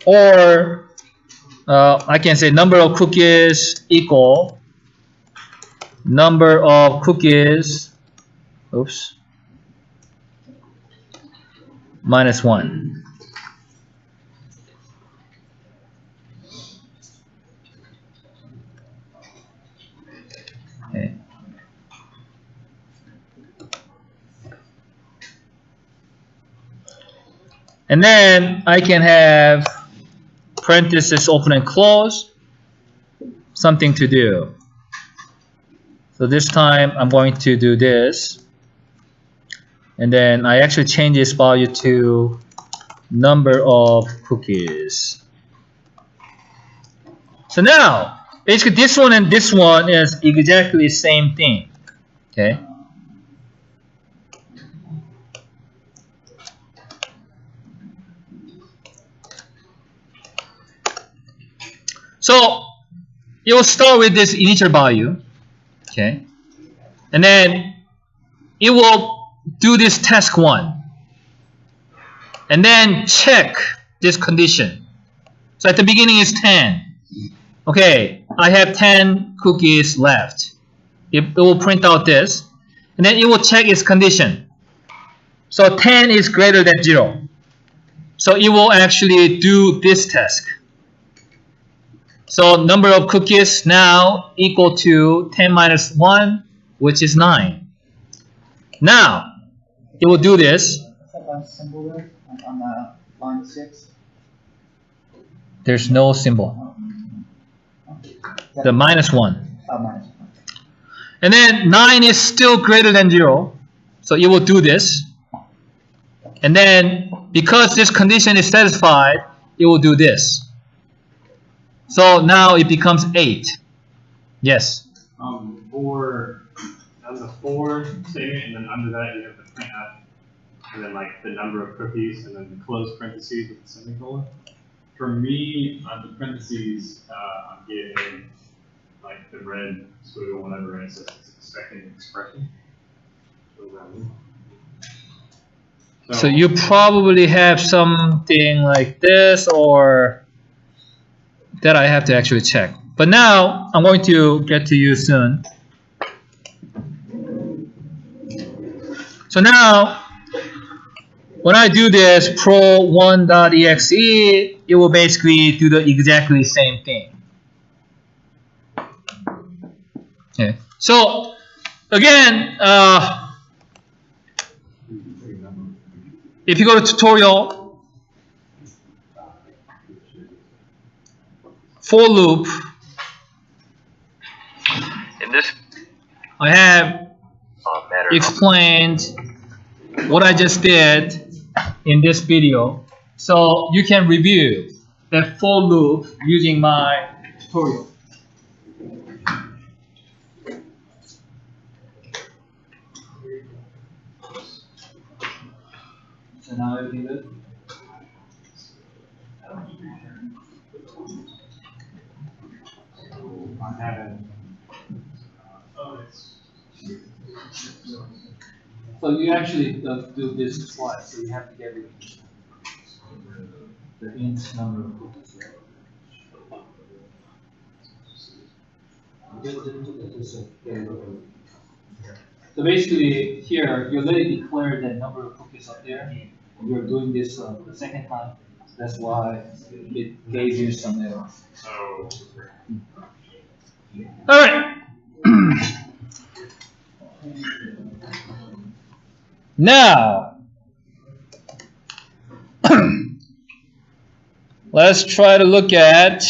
Or I can say number of cookies equal number of cookies, oops, minus 1. Okay. And then I can have parenthesis open and close, something to do. So this time I'm going to do this. And then I actually change this value to number of cookies. So now, basically this one and this one is exactly the same thing. Okay. So it will start with this initial value. Okay. And then it will do this task 1 and then check this condition. So at the beginning is 10. Okay, I have 10 cookies left. It will print out this and then it will check its condition. So 10 is greater than 0. So it will actually do this task. So number of cookies now equal to 10 minus 1, which is 9. Now, it will do this. What's that last symbol there on the line 6? There's no symbol. The minus 1. Oh, minus 1. And then 9 is still greater than 0. So it will do this. And then because this condition is satisfied, it will do this. So now it becomes 8. Yes? For the 4 statement, and then under that you have the printf, and then like the number of cookies, and then the close parentheses with the semicolon. For me, the parentheses, I'm getting like the red squiggle whenever it says it's expecting expression. What does that mean? So you probably have something like this, or that I have to actually check. But now I'm going to get to you soon. So now when I do this pro1.exe, it will basically do the exactly same thing. Okay. So again, if you go to tutorial, for loop, In this I have matter, explained what I just did in this video. So you can review that for loop using my tutorial. So now everything good? I haven't. So you actually do this twice, so you have to get rid of the int number of cookies. So basically here you already declared that number of cookies up there, and you're doing this the second time. That's why it gave you some error. Oh. All right. Now, let's try to look at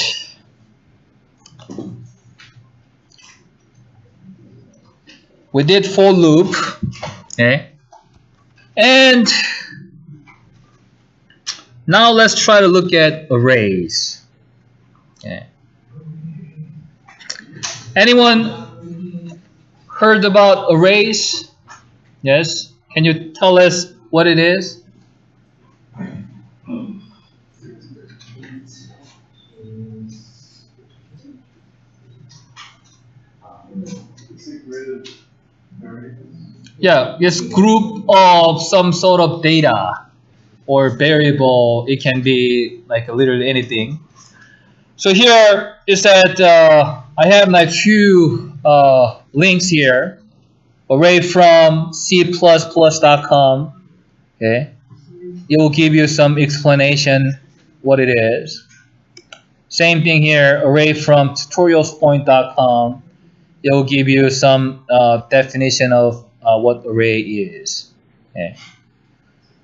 we did for loop, okay, and now let's try to look at arrays. Okay. Anyone heard about arrays? Yes? Can you tell us what it is? Yeah, it's group of some sort of data or variable. It can be like literally anything. So here is that I have like few links here. Array from C++.com. Okay, it will give you some explanation what it is. Same thing here. Array from tutorialspoint.com. It will give you some definition of what array is. Okay.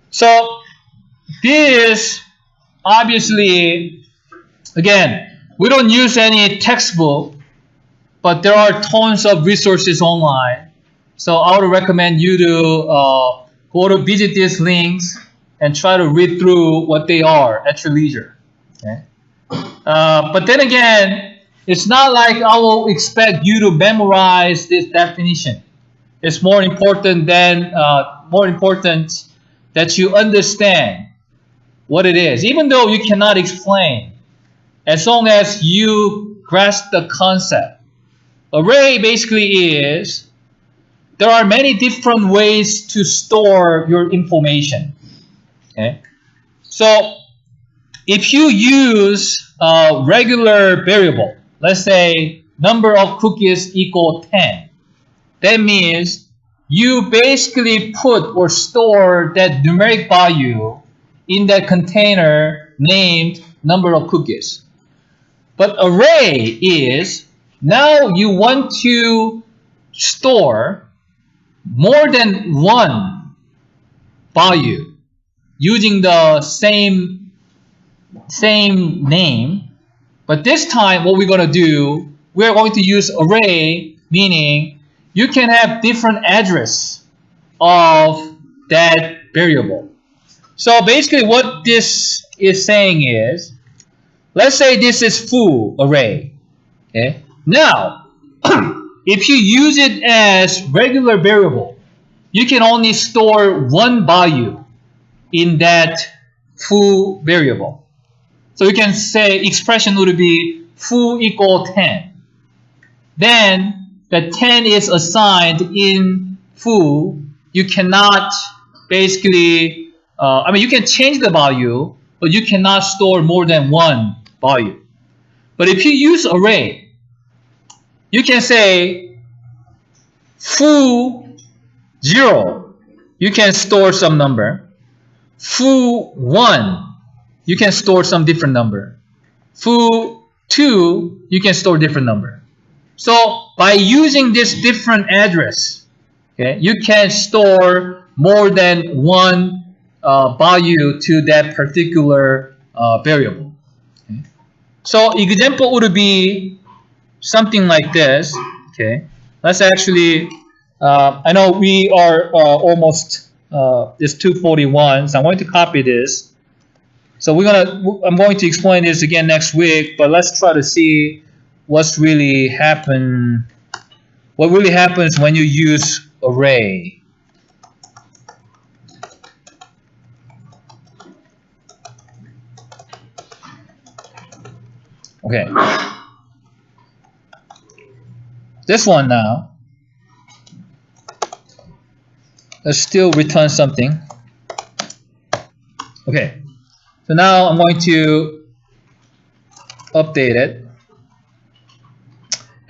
So this obviously, again, we don't use any textbook, but there are tons of resources online. So I would recommend you to go to visit these links and try to read through what they are at your leisure. Okay. But then again, it's not like I will expect you to memorize this definition. It's more important that you understand what it is, even though you cannot explain. As long as you grasp the concept. Array basically is there are many different ways to store your information. Okay, so if you use a regular variable, let's say number of cookies equal 10, that means you basically put or store that numeric value in that container named number of cookies. But array is now you want to store more than one value using the same same name, but this time what we're going to do, we're going to use array, meaning you can have different address of that variable. So basically what this is saying is, let's say this is full array. Okay. Now, if you use it as regular variable, you can only store one value in that full variable. So you can say expression would be full equal 10. Then the 10 is assigned in full. You cannot basically, you can change the value, but you cannot store more than one value. But if you use array, you can say full 0, you can store some number. Full 1, you can store some different number. Full 2, you can store different number. So by using this different address, okay, you can store more than one value to that particular variable. Okay. So example would be something like this. Okay, let's actually. I know we are almost. It's 2:41, so I'm going to copy this. So I'm going to explain this again next week, but let's try to see what really happens when you use array. Okay. This one now. Let's still return something. Okay. So now I'm going to update it.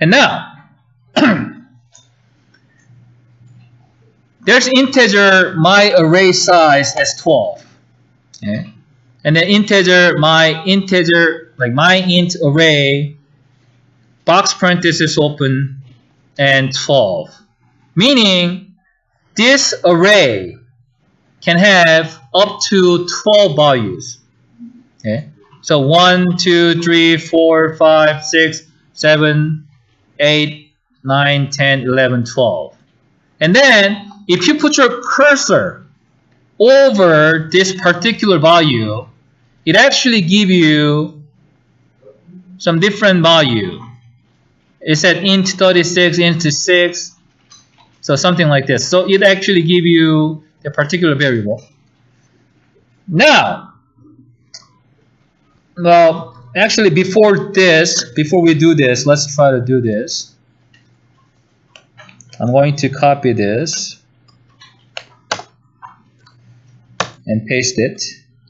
And now, there's integer my array size as 12. Okay. And then integer my int array box parenthesis open and 12. Meaning this array can have up to 12 values. Okay. So 1, 2, 3, 4, 5, 6, 7, 8, 9, 10, 11, 12. And then if you put your cursor over this particular value, it actually gives you some different value. It said int 36, int 6, so something like this. So it actually gives you a particular variable. Now, well, actually before we do this, let's try to do this. I'm going to copy this and paste it.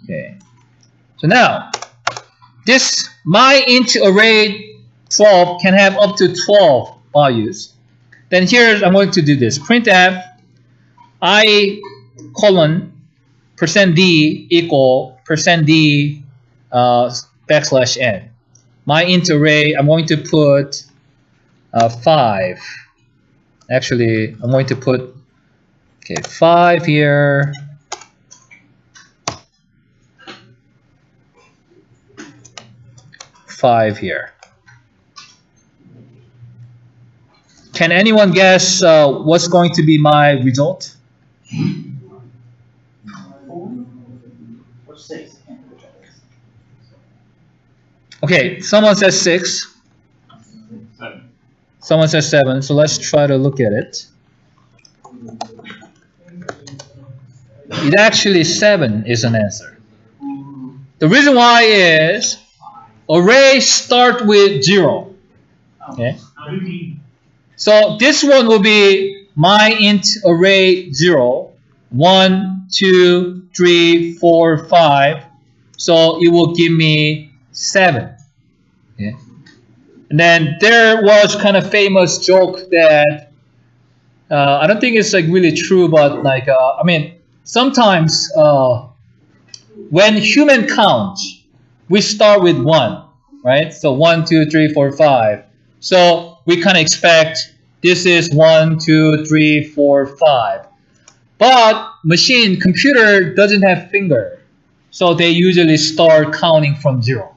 Okay. So now, this my int array 12 can have up to 12 values. Then here I'm going to do this. Printf I colon %d equal %d \n. My int array, I'm going to put 5. Actually, I'm going to put 5 here. 5 here. Can anyone guess what's going to be my result? Or 6. Okay, someone says 6. 7. Someone says 7. So let's try to look at it. It actually 7 is an answer. The reason why is arrays start with 0. Okay. So this one will be my int array 0, 1, 2, 3, 4, 5. So it will give me 7. Okay. And then there was kind of famous joke that I don't think it's like really true, but like I mean sometimes when human counts, we start with 1, right? So 1, 2, 3, 4, 5. So we kind of expect this is 1, 2, 3, 4, 5. But computer doesn't have finger. so they usually start counting from 0.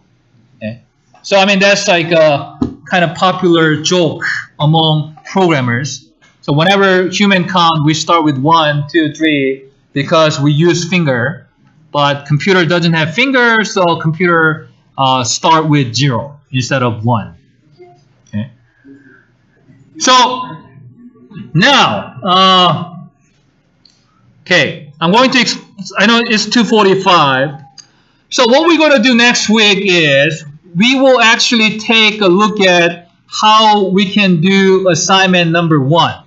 Okay? So I mean that's like a kind of popular joke among programmers. So whenever human count, we start with 1, 2, 3 because we use finger, but computer doesn't have fingers, so computer start with 0 instead of 1. Okay. So now, okay, I'm going to. I know it's 2:45. So what we're going to do next week is we will actually take a look at how we can do assignment number 1.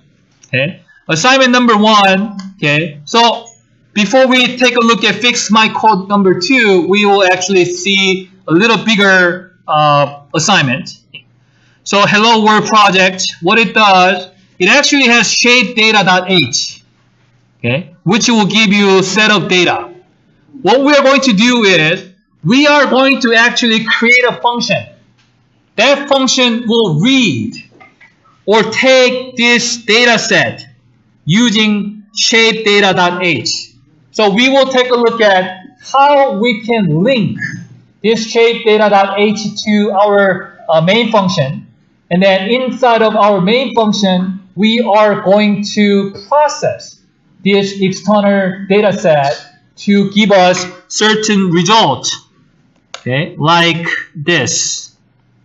Okay, assignment number 1. Okay, so before we take a look at fix my code number 2, we will actually see a little bigger assignment. So hello world project, what it does, it actually has shapedata.h, okay, which will give you a set of data. What we are going to do is we are going to actually create a function. That function will read or take this data set using shapedata.h. So we will take a look at how we can link this shapedata.h to our main function. And then inside of our main function, we are going to process this external data set to give us certain result, okay, like this.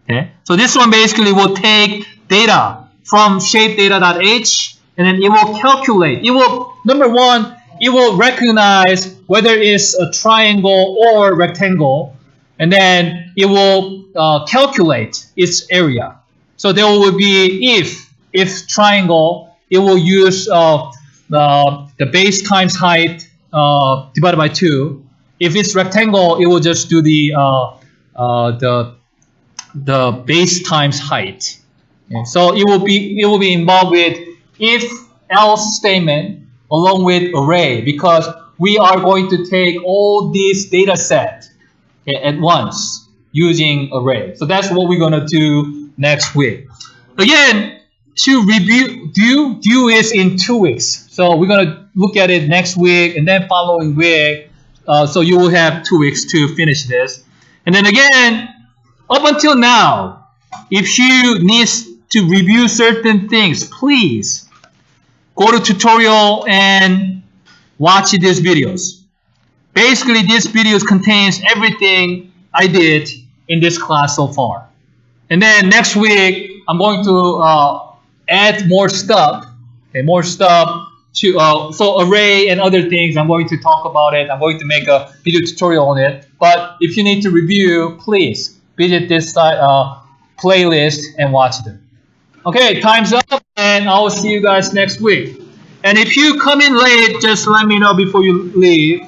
Okay, so this one basically will take data from shapedata.h and then it will calculate. It will, number one, it will recognize whether it's a triangle or rectangle, and then it will calculate its area. So there will be if triangle, it will use the base times height divided by 2. If it's rectangle, it will just do the base times height. Okay. So it will be involved with if else statement along with array, because we are going to take all these data set, okay, at once using array. So that's what we're gonna do next week. Again, to review, due is in 2 weeks. So we're gonna look at it next week and then following week. So you will have 2 weeks to finish this. And then again, up until now, if you need to review certain things, please go to tutorial and watch these videos. Basically, this videos contains everything I did in this class so far. And then next week, I'm going to add more stuff. Okay, more stuff to so array and other things. I'm going to talk about it. I'm going to make a video tutorial on it. But if you need to review, please visit this playlist and watch them. Okay, time's up, and I will see you guys next week. And if you come in late, just let me know before you leave.